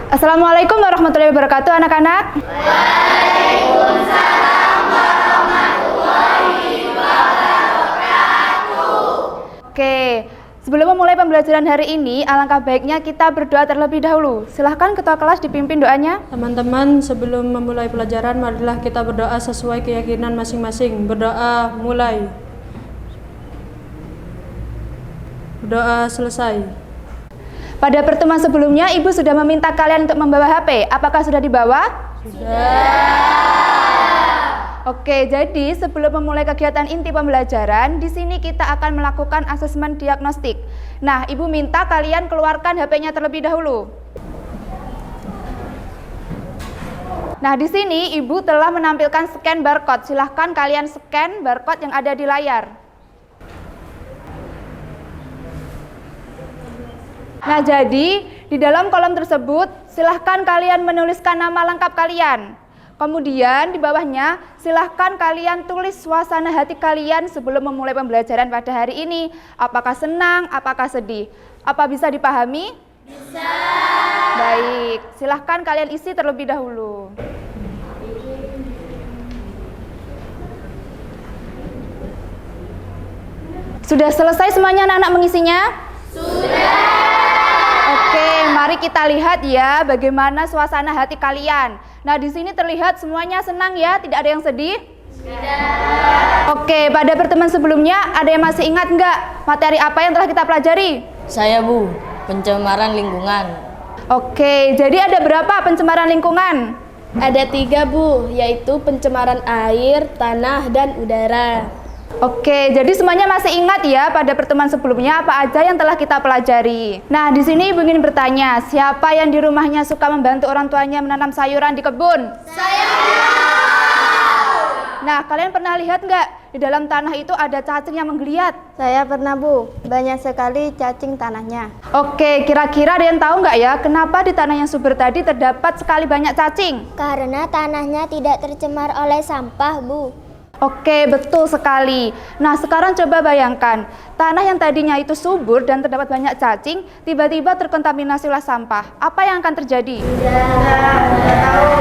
Assalamualaikum warahmatullahi wabarakatuh, anak-anak. Waalaikumsalam warahmatullahi wabarakatuh. Oke, sebelum memulai pembelajaran hari ini, alangkah baiknya kita berdoa terlebih dahulu. Silahkan ketua kelas dipimpin doanya. Teman-teman, sebelum memulai pelajaran, marilah kita berdoa sesuai keyakinan masing-masing. Berdoa mulai. Berdoa selesai. Pada pertemuan sebelumnya, Ibu sudah meminta kalian untuk membawa HP. Apakah sudah dibawa? Sudah. Oke, jadi sebelum memulai kegiatan inti pembelajaran, di sini kita akan melakukan asesmen diagnostik. Nah, Ibu minta kalian keluarkan HP-nya terlebih dahulu. Nah, di sini Ibu telah menampilkan scan barcode. Silahkan kalian scan barcode yang ada di layar. Nah, jadi di dalam kolom tersebut silahkan kalian menuliskan nama lengkap kalian. Kemudian di bawahnya silahkan kalian tulis suasana hati kalian sebelum memulai pembelajaran pada hari ini. Apakah senang, apakah sedih? Apa bisa dipahami? Bisa. Baik, silahkan kalian isi terlebih dahulu. Sudah selesai semuanya anak-anak mengisinya? Sudah. Oke, mari kita lihat ya bagaimana suasana hati kalian. Nah, di sini terlihat semuanya senang ya, tidak ada yang sedih? Tidak. Oke, pada pertemuan sebelumnya ada yang masih ingat nggak materi apa yang telah kita pelajari? Saya Bu, pencemaran lingkungan. Oke, jadi ada berapa pencemaran lingkungan? Ada 3 Bu, yaitu pencemaran air, tanah, dan udara. Oke, jadi semuanya masih ingat ya pada pertemuan sebelumnya apa aja yang telah kita pelajari. Nah, di sini Ibu ingin bertanya, siapa yang di rumahnya suka membantu orang tuanya menanam sayuran di kebun? Saya. Nah, kalian pernah lihat nggak di dalam tanah itu ada cacing yang menggeliat? Saya pernah Bu, banyak sekali cacing tanahnya. Oke, kira-kira ada yang tahu nggak ya kenapa di tanah yang subur tadi terdapat sekali banyak cacing? Karena tanahnya tidak tercemar oleh sampah, Bu. Oke, betul sekali. Nah, sekarang coba bayangkan, tanah yang tadinya itu subur dan terdapat banyak cacing, tiba-tiba terkontaminasi oleh sampah. Apa yang akan terjadi? Tidak tahu.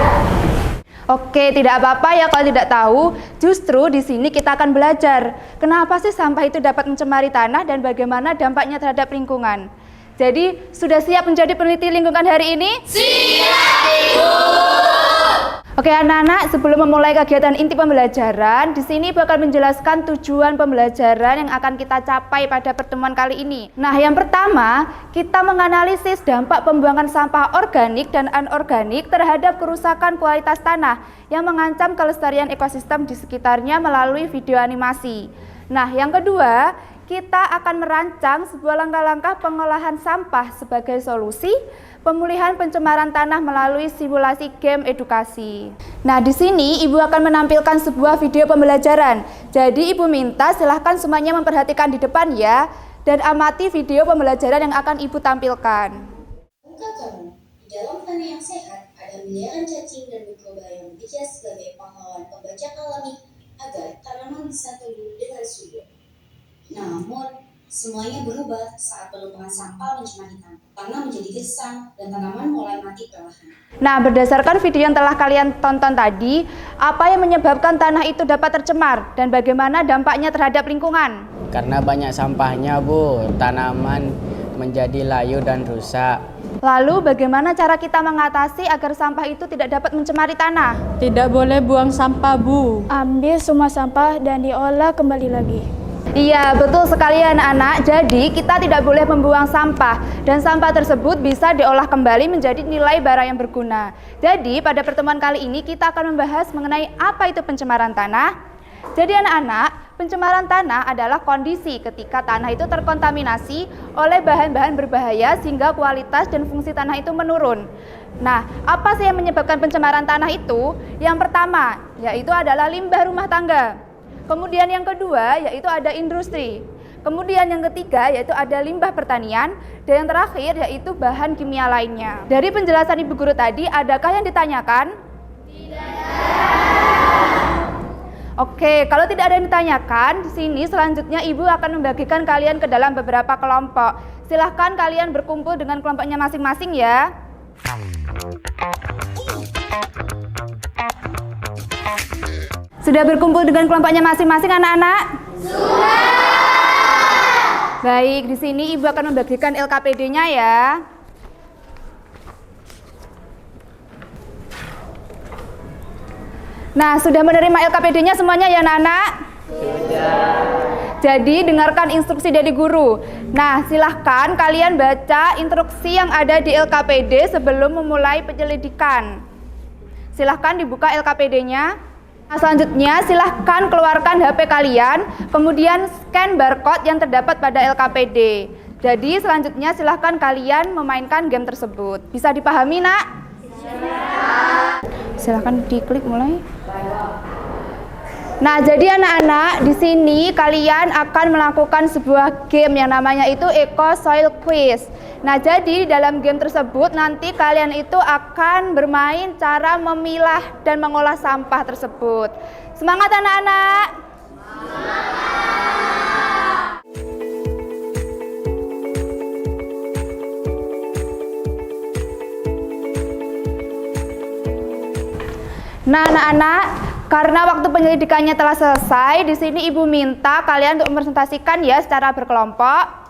Oke, tidak apa-apa ya kalau tidak tahu. Justru di sini kita akan belajar kenapa sih sampah itu dapat mencemari tanah dan bagaimana dampaknya terhadap lingkungan. Jadi, sudah siap menjadi peneliti lingkungan hari ini? Siap, Ibu. Oke anak-anak, sebelum memulai kegiatan inti pembelajaran, di sini bakal menjelaskan tujuan pembelajaran yang akan kita capai pada pertemuan kali ini. Nah, yang pertama, kita menganalisis dampak pembuangan sampah organik dan anorganik terhadap kerusakan kualitas tanah yang mengancam kelestarian ekosistem di sekitarnya melalui video animasi. Nah, yang kedua, kita akan merancang sebuah langkah-langkah pengolahan sampah sebagai solusi pemulihan pencemaran tanah melalui simulasi game edukasi. Nah, di sini Ibu akan menampilkan sebuah video pembelajaran. Jadi Ibu minta silahkan semuanya memperhatikan di depan ya, dan amati video pembelajaran yang akan Ibu tampilkan. Tahukah kamu, di dalam tanah yang sehat ada miliaran cacing dan mikroba yang bekerja sebagai pahlawan pembajak alami agar tanaman bisa tumbuh dengan subur. Namun, semuanya berubah saat penumpukan sampah mencemari tanah. Tanah menjadi gersang dan tanaman mulai mati perlahan. Nah, berdasarkan video yang telah kalian tonton tadi, apa yang menyebabkan tanah itu dapat tercemar dan bagaimana dampaknya terhadap lingkungan? Karena banyak sampahnya Bu, tanaman menjadi layu dan rusak. Lalu bagaimana cara kita mengatasi agar sampah itu tidak dapat mencemari tanah? Tidak boleh buang sampah Bu. Ambil semua sampah dan diolah kembali lagi. Iya, betul sekali anak-anak. Jadi kita tidak boleh membuang sampah dan sampah tersebut bisa diolah kembali menjadi nilai barang yang berguna. Jadi pada pertemuan kali ini kita akan membahas mengenai apa itu pencemaran tanah. Jadi anak-anak, pencemaran tanah adalah kondisi ketika tanah itu terkontaminasi oleh bahan-bahan berbahaya sehingga kualitas dan fungsi tanah itu menurun. Nah, apa sih yang menyebabkan pencemaran tanah itu? Yang pertama, yaitu adalah limbah rumah tangga. Kemudian yang kedua yaitu ada industri. Kemudian yang ketiga yaitu ada limbah pertanian. Dan yang terakhir yaitu bahan kimia lainnya. Dari penjelasan Ibu Guru tadi, adakah yang ditanyakan? Tidak. Oke, kalau tidak ada yang ditanyakan, di sini selanjutnya Ibu akan membagikan kalian ke dalam beberapa kelompok. Silahkan kalian berkumpul dengan kelompoknya masing-masing ya. Sudah berkumpul dengan kelompoknya masing-masing anak-anak? Sudah. Baik, di sini Ibu akan membagikan LKPD-nya ya. Nah, sudah menerima LKPD-nya semuanya ya anak-anak? Sudah. Jadi dengarkan instruksi dari guru. Nah, silahkan kalian baca instruksi yang ada di LKPD sebelum memulai penyelidikan. Silahkan dibuka LKPD-nya. Nah, selanjutnya silahkan keluarkan HP kalian, kemudian scan barcode yang terdapat pada LKPD. Jadi selanjutnya silahkan kalian memainkan game tersebut. Bisa dipahami nak? Silahkan diklik mulai. Nah, jadi anak-anak di sini kalian akan melakukan sebuah game yang namanya itu Eco Soil Quiz. Nah, jadi dalam game tersebut nanti kalian itu akan bermain cara memilah dan mengolah sampah tersebut. Semangat anak-anak! Nah, anak-anak, karena waktu penyelidikannya telah selesai, di sini Ibu minta kalian untuk mempresentasikan ya secara berkelompok.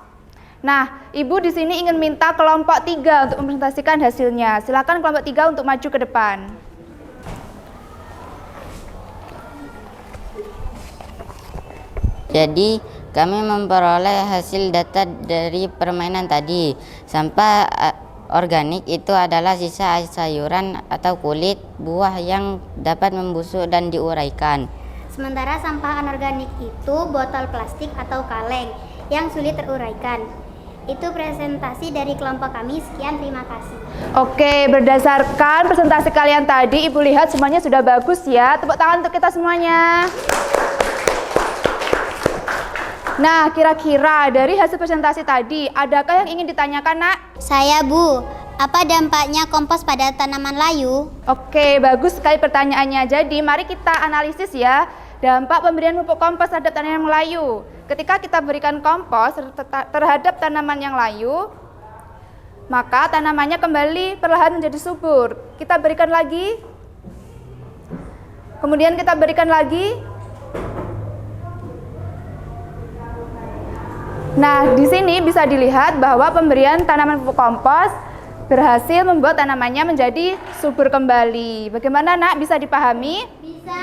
Nah, Ibu di sini ingin minta kelompok 3 untuk mempresentasikan hasilnya. Silakan kelompok 3 untuk maju ke depan. Jadi, kami memperoleh hasil data dari permainan tadi. Sampah organik itu adalah sisa sayuran atau kulit buah yang dapat membusuk dan diuraikan. Sementara sampah anorganik itu botol plastik atau kaleng yang sulit teruraikan. Itu presentasi dari kelompok kami. Sekian, terima kasih. Oke, berdasarkan presentasi kalian tadi, Ibu lihat semuanya sudah bagus ya. Tepuk tangan untuk kita semuanya. Nah, kira-kira dari hasil presentasi tadi, adakah yang ingin ditanyakan, nak? Saya, Bu. Apa dampaknya kompos pada tanaman layu? Oke, bagus sekali pertanyaannya. Jadi, mari kita analisis ya. Dampak pemberian pupuk kompos terhadap tanaman yang layu. Ketika kita berikan kompos terhadap tanaman yang layu, maka tanamannya kembali perlahan menjadi subur. Kita berikan lagi. Kemudian kita berikan lagi. Nah, di sini bisa dilihat bahwa pemberian tanaman pupuk kompos berhasil membuat tanamannya menjadi subur kembali. Bagaimana, nak? Bisa dipahami? Bisa.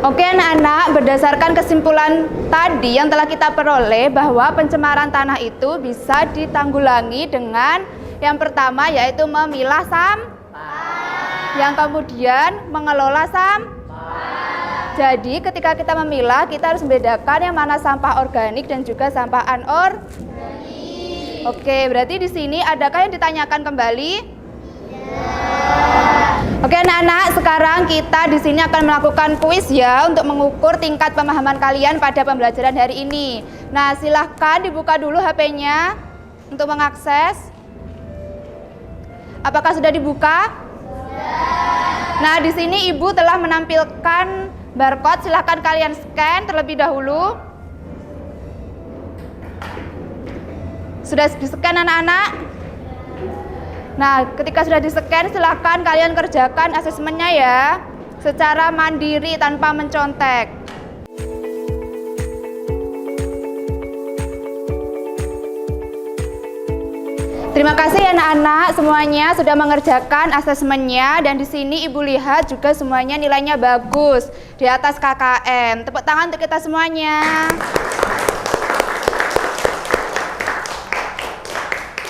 Oke anak-anak, berdasarkan kesimpulan tadi yang telah kita peroleh bahwa pencemaran tanah itu bisa ditanggulangi dengan yang pertama yaitu memilah sampah, yang kemudian mengelola sampah. Jadi ketika kita memilah, kita harus membedakan yang mana sampah organik dan juga sampah anorganik. Oke, berarti di sini adakah yang ditanyakan kembali? Oke anak-anak, sekarang kita di sini akan melakukan kuis ya untuk mengukur tingkat pemahaman kalian pada pembelajaran hari ini. Nah, silahkan dibuka dulu HP-nya untuk mengakses. Apakah sudah dibuka? Sudah. Nah, di sini Ibu telah menampilkan barcode. Silahkan kalian scan terlebih dahulu. Sudah di-scan anak-anak? Nah, ketika sudah di-scan, silahkan kalian kerjakan asesmennya ya, secara mandiri tanpa mencontek. Terima kasih ya anak-anak, semuanya sudah mengerjakan asesmennya dan di sini Ibu lihat juga semuanya nilainya bagus di atas KKM. Tepuk tangan untuk kita semuanya.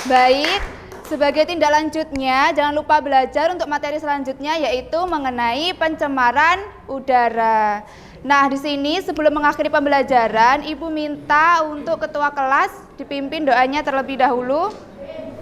Baik. Sebagai tindak lanjutnya, jangan lupa belajar untuk materi selanjutnya yaitu mengenai pencemaran udara. Nah, di sini sebelum mengakhiri pembelajaran, Ibu minta untuk ketua kelas dipimpin doanya terlebih dahulu.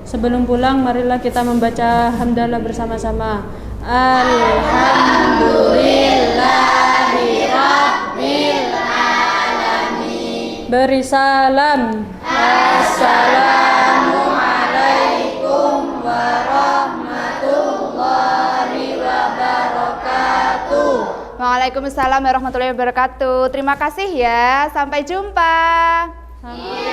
Sebelum pulang, marilah kita membaca hamdalah bersama-sama. Alhamdulillahirabbil alamin. Beri salam. Assalamualaikum warahmatullahi wabarakatuh. Waalaikumsalam warahmatullahi wabarakatuh. Terima kasih ya. Sampai jumpa. Sampai